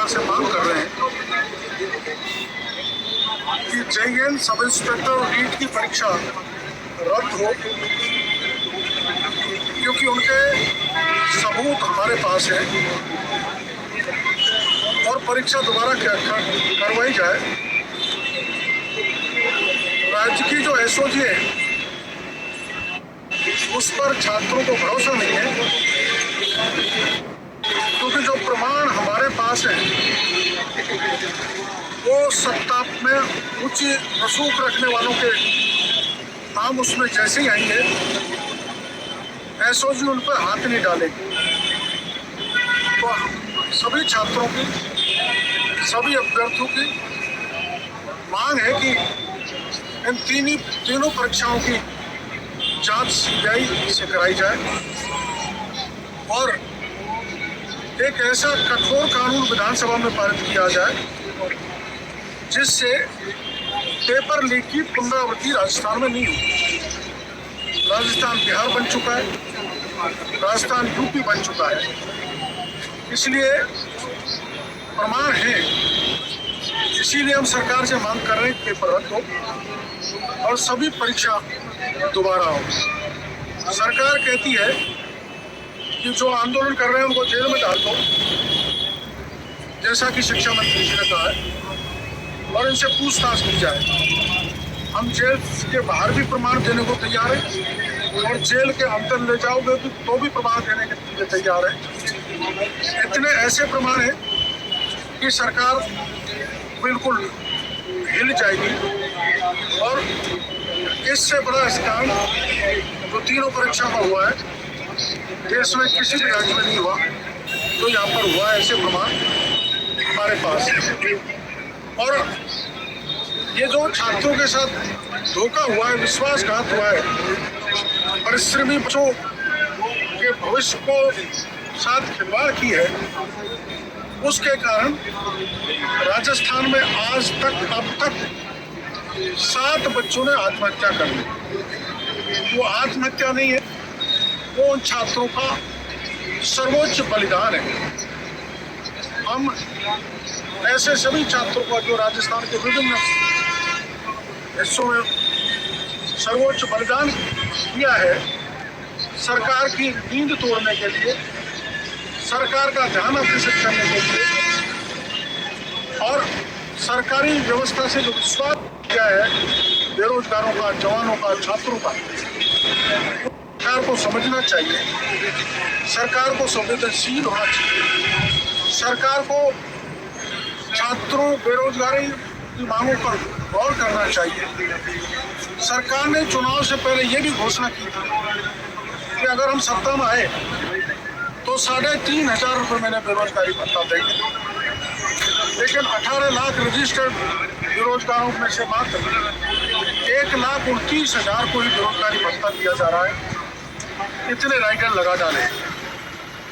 सरकार से मांग कर रहे हैं कि जेईएन सब इंस्पेक्टर और नीट की परीक्षा रद्द हो, क्योंकि उनके सबूत हमारे पास है और परीक्षा दोबारा करवाई जाए। राज्य की जो एसओजी है उस पर छात्रों को भरोसा नहीं है, क्योंकि जो प्रमाण हमारे पास है वो सत्ता में उच्च रसूख रखने वालों के नाम उसमें जैसे ही आएंगे एसओजी उन पर हाथ नहीं डालेगी। तो सभी छात्रों की, सभी अभ्यर्थियों की मांग है कि इन तीनों परीक्षाओं की जांच सीबीआई से कराई जाए और एक ऐसा कठोर कानून विधानसभा में पारित किया जाए जिससे पेपर लीक की पुनरावृत्ति राजस्थान में नहीं हो। राजस्थान बिहार बन चुका है, राजस्थान यूपी बन चुका है, इसलिए प्रमाण है। इसीलिए हम सरकार से मांग कर रहे हैं कि पेपर रद्द हो और सभी परीक्षा दोबारा हो। सरकार कहती है कि जो आंदोलन कर रहे हैं उनको जेल में डाल दो, जैसा कि शिक्षा मंत्री जी ने कहा है, और इनसे पूछताछ की जाए। हम जेल के बाहर भी प्रमाण देने को तैयार हैं और जेल के अंदर ले जाओगे तो भी प्रमाण देने के लिए तैयार है। इतने ऐसे प्रमाण हैं कि सरकार बिल्कुल हिल जाएगी और इससे बड़ा स्कैम जो तीनों परीक्षा में हुआ है, देश में किसी भी राज्य में नहीं हुआ, तो यहाँ पर हुआ है। ऐसे प्रमाण हमारे पास है। और ये जो छात्रों के साथ धोखा हुआ है, विश्वासघात हुआ है, परिश्रमी बच्चों के भविष्य को साथ खिलवाड़ की है, उसके कारण राजस्थान में आज तक अब तक 7 बच्चों ने आत्महत्या कर ली। वो आत्महत्या नहीं है, वो उन छात्रों का सर्वोच्च बलिदान है। हम ऐसे सभी छात्रों का जो राजस्थान के विभिन्न हिस्सों में सर्वोच्च बलिदान किया है, सरकार की नींद तोड़ने के लिए, सरकार का ध्यान आकर्षित करने के लिए और सरकारी व्यवस्था से जो विश्वास किया है बेरोजगारों का, जवानों का, छात्रों का, सरकार को समझना चाहिए, सरकार को संवेदनशील होना चाहिए, सरकार को छात्रों बेरोजगारी की मांगों पर गौर करना चाहिए। सरकार ने चुनाव से पहले ये भी घोषणा की थी कि अगर हम सत्ता में आए तो 3,500 रुपये महीने बेरोजगारी भत्ता देंगे, लेकिन 18 लाख रजिस्टर्ड बेरोजगारों में से मात्र 1,29,000 को ही बेरोजगारी भत्ता दिया जा रहा है। इतने राइडर लगा डाले।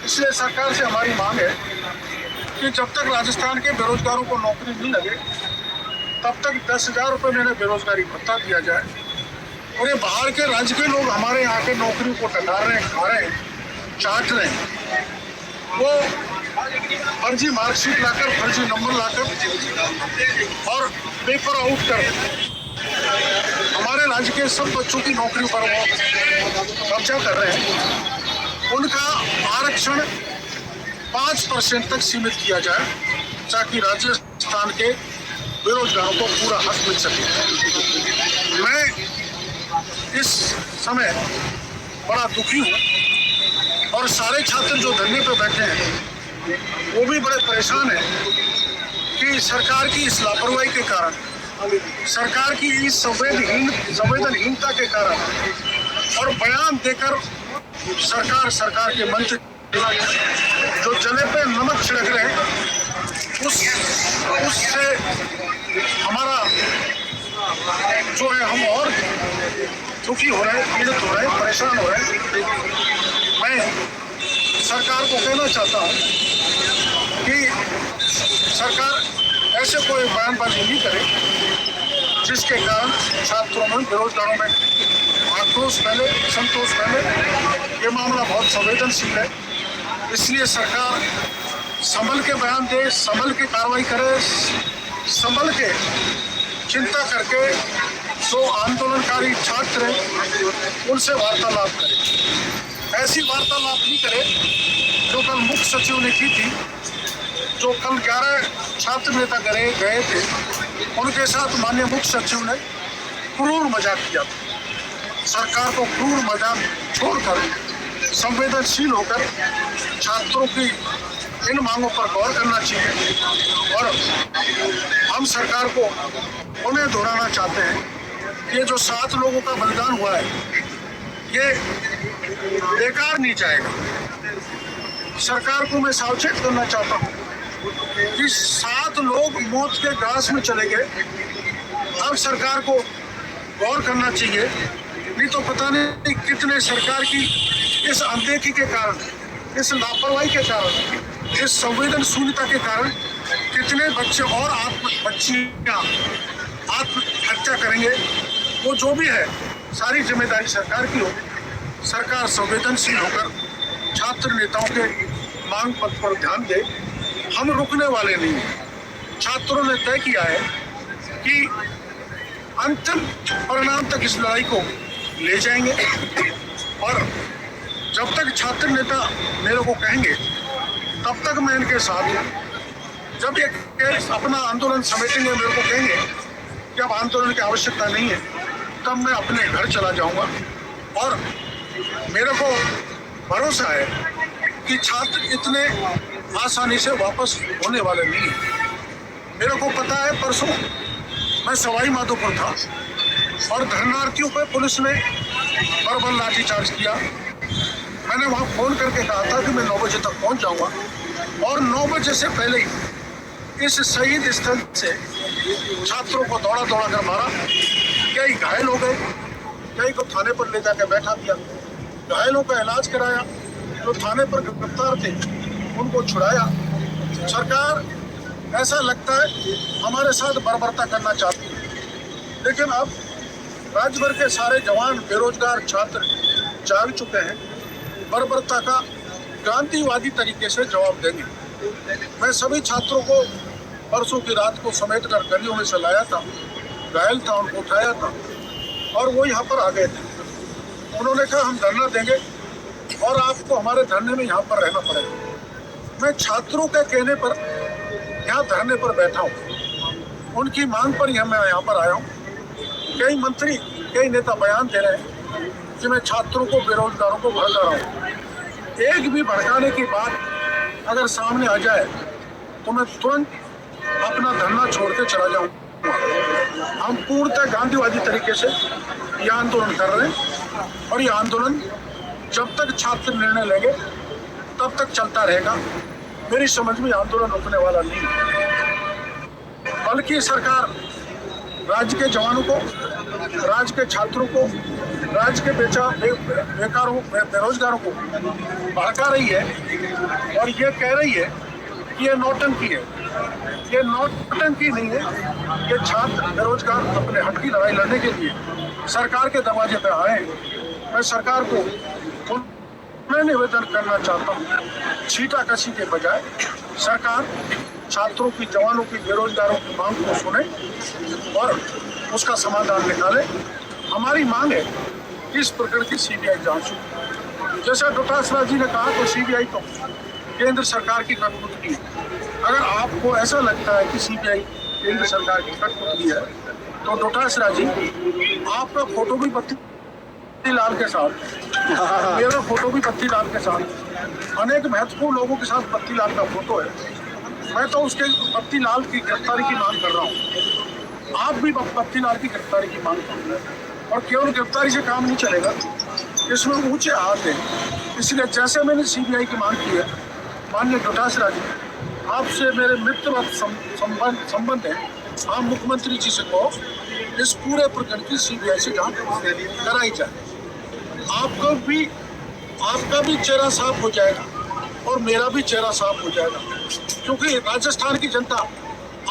इसलिए सरकार से हमारी मांग है कि जब तक राजस्थान के बेरोजगारों को नौकरी नहीं लगे तब तक 10,000 रुपये महीने बेरोजगारी भत्ता दिया जाए। और ये बाहर के राज्य के लोग हमारे यहाँ के नौकरी को टकार रहे हैं, खा रहे हैं, चाट रहे हैं। वो फर्जी मार्कशीट लाकर, फर्जी नंबर लाकर और पेपर आउट कर हमारे राज्य के सब बच्चों की नौकरी पर वो कब्जा कर रहे हैं। उनका आरक्षण 5% तक सीमित किया जाए ताकि राजस्थान के बेरोजगारों को पूरा हक मिल सके। मैं इस समय बड़ा दुखी हूँ और सारे छात्र जो धरने पर बैठे हैं वो भी बड़े परेशान हैं कि सरकार की इस लापरवाही के कारण, सरकार की इस संवेदनहीनता के कारण और बयान देकर सरकार के मंच जो जले पे नमक छिड़क रहे हैं उससे हमारा जो है, हम और दुखी हो रहे हैं, पीड़ित हो रहे हैं, परेशान हो रहे हैं। मैं सरकार को कहना चाहता हूँ कि सरकार ऐसे कोई बयानबाजी नहीं करे जिसके कारण छात्रों में, बेरोजगारों में आक्रोश फैले, संतोष फैले। ये मामला बहुत संवेदनशील है, इसलिए सरकार संभल के बयान दे, संभल के कार्रवाई करे, संभल के चिंता करके जो आंदोलनकारी छात्र हैं उनसे वार्तालाप करें। ऐसी वार्तालाप नहीं करे जो कल मुख्य सचिव ने की थी, जो कल 11 छात्र नेता गए थे, उनके साथ माननीय मुख्य सचिव ने क्रूर मजाक किया। सरकार को क्रूर मजाक छोड़कर संवेदनशील होकर छात्रों की इन मांगों पर गौर करना चाहिए। और हम सरकार को उन्हें दोहराना चाहते हैं कि ये जो 7 लोगों का बलिदान हुआ है ये बेकार नहीं जाएगा। सरकार को मैं सावचेत करना चाहता हूँ कि 7 लोग मौत के घास में चले गए। अब सरकार को गौर करना चाहिए, नहीं तो पता नहीं कितने सरकार की इस अनदेखी के कारण, इस लापरवाही के कारण, इस संवेदनशीलता के कारण कितने बच्चे और बच्चियां आत्महत्या करेंगे। वो जो भी है सारी जिम्मेदारी सरकार की होगी। सरकार संवेदनशील होकर छात्र नेताओं के मांग पत्र पर ध्यान दे। हम रुकने वाले नहीं हैं। छात्रों ने तय किया है कि अंतिम परिणाम तक इस लड़ाई को ले जाएंगे और जब तक छात्र नेता मेरे को कहेंगे तब तक मैं इनके साथ हूँ। जब ये अपना आंदोलन समेटेंगे, मेरे को कहेंगे कि अब आंदोलन की आवश्यकता नहीं है, तब मैं अपने घर चला जाऊंगा। और मेरे को भरोसा है कि छात्र इतने आसानी से वापस होने वाले नहीं हैं। मेरे को पता है, परसों मैं सवाई माधोपुर था और धरनार्थियों पर पुलिस ने बर्बर लाठीचार्ज किया। मैंने वहाँ फोन करके कहा था कि मैं 9 बजे तक पहुँच जाऊँगा और 9 बजे से पहले ही इस शहीद स्थल से छात्रों को दौड़ा कर मारा। कई घायल हो गए, कई को थाने पर ले जाकर बैठा दिया, घायलों का इलाज कराया, जो थाने पर गिरफ्तार थे उनको छुड़ाया। सरकार ऐसा लगता है हमारे साथ बर्बरता करना चाहती है, लेकिन अब राज्य भर के सारे जवान, बेरोजगार छात्र जाग चुके हैं। बर्बरता का गांधीवादी तरीके से जवाब देंगे। मैं सभी छात्रों को परसों की रात को समेट कर गलियों में से लाया था, घायल था, उनको उठाया था और वो यहाँ पर आ गए थे। उन्होंने कहा हम धरना देंगे और आपको हमारे धरने में यहाँ पर रहना पड़ेगा। मैं छात्रों के कहने पर यहाँ धरने पर बैठा हूँ, उनकी मांग पर मैं यहाँ पर आया हूँ। कई मंत्री, कई नेता बयान दे रहे हैं कि मैं छात्रों को, बेरोजगारों को भड़का रहा हूँ। एक भी भड़काने की बात अगर सामने आ जाए तो मैं तुरंत अपना धरना छोड़ के चला जाऊँगा। हम पूर्णतः गांधीवादी तरीके से ये आंदोलन कर रहे हैं और ये आंदोलन जब तक छात्र निर्णय लेंगे तब तक चलता रहेगा। मेरी समझ में आंदोलन रुकने वाला नहीं है, बल्कि सरकार राज्य के जवानों को, राज्य के छात्रों को, राज्य के बेकारों, बेरोजगारों को भड़का रही है और ये कह रही है कि ये नौटंकी है। ये नौटंकी नहीं है। ये छात्र बेरोजगार अपने हक की लड़ाई लड़ने के लिए सरकार के दरवाजे पर आए। मैं सरकार को मैं निवेदन करना चाहता हूँ, छीटाकशी के बजाय सरकार छात्रों की, जवानों की, बेरोजगारों की मांग को सुने और उसका समाधान निकाले। हमारी मांग है कि इस प्रकरण की सीबीआई जांच हो। जैसा डोटासरा जी ने कहा, तो सीबीआई तो केंद्र सरकार की कठपुतली है। अगर आपको ऐसा लगता है कि सीबीआई केंद्र सरकार की कठपुतली है तो डोटासरा जी, आपका फोटो भी पत्तीलाल के साथ, मेरा फोटो भी पत्तीलाल के साथ, अनेक महत्वपूर्ण लोगों के साथ पत्तीलाल का फोटो है। मैं तो उसके पत्तीलाल की गिरफ्तारी की मांग कर रहा हूँ। आप भी पत्तीलाल की गिरफ्तारी की मांग कर रहे हैं और केवल गिरफ्तारी से काम नहीं चलेगा, इसमें ऊंचे हाथ हैं। इसलिए जैसे मैंने सीबीआई की मांग की है, माननीय डोटासरा जी, आपसे मेरे मित्रवत संबंध है। आप मुख्यमंत्री जी से कहो इस पूरे प्रकरण की सीबीआई से जांच कराई जाए। आपका भी चेहरा साफ हो जाएगा और मेरा भी चेहरा साफ हो जाएगा, क्योंकि राजस्थान की जनता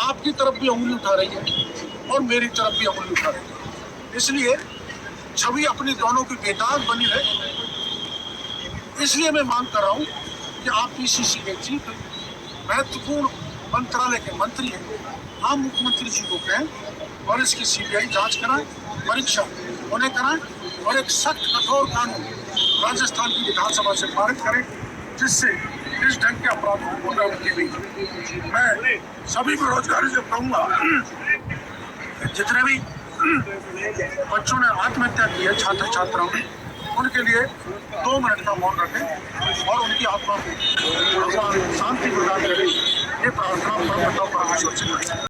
आपकी तरफ भी उंगली उठा रही है और मेरी तरफ भी उंगली उठा रही है। इसलिए छवि अपनी दोनों की बेदाग बनी रहे। इसलिए मैं मांग कर रहा हूँ कि आप पीसीसी के चीफ महत्वपूर्ण मंत्रालय के मंत्री हैं, हम मुख्यमंत्री जी को कहें और इसकी सीबीआई जांच कराएं, परीक्षा उन्हें कराएं और एक सख्त कठोर कानून राजस्थान की विधानसभा से पारित करें, जिससे इस ढंग के अपराधों को पुनरावृत्ति नहीं। मैं सभी बेरोजगारी से कहूंगा, जितने भी बच्चों ने आत्महत्या की है, छात्र छात्राओं ने, उनके लिए 2 मिनट का मौन रखें और उनकी आत्मा को भगवान शांति प्रदान करें। ये प्रार्थना परम पिता परमेश्वर से करें।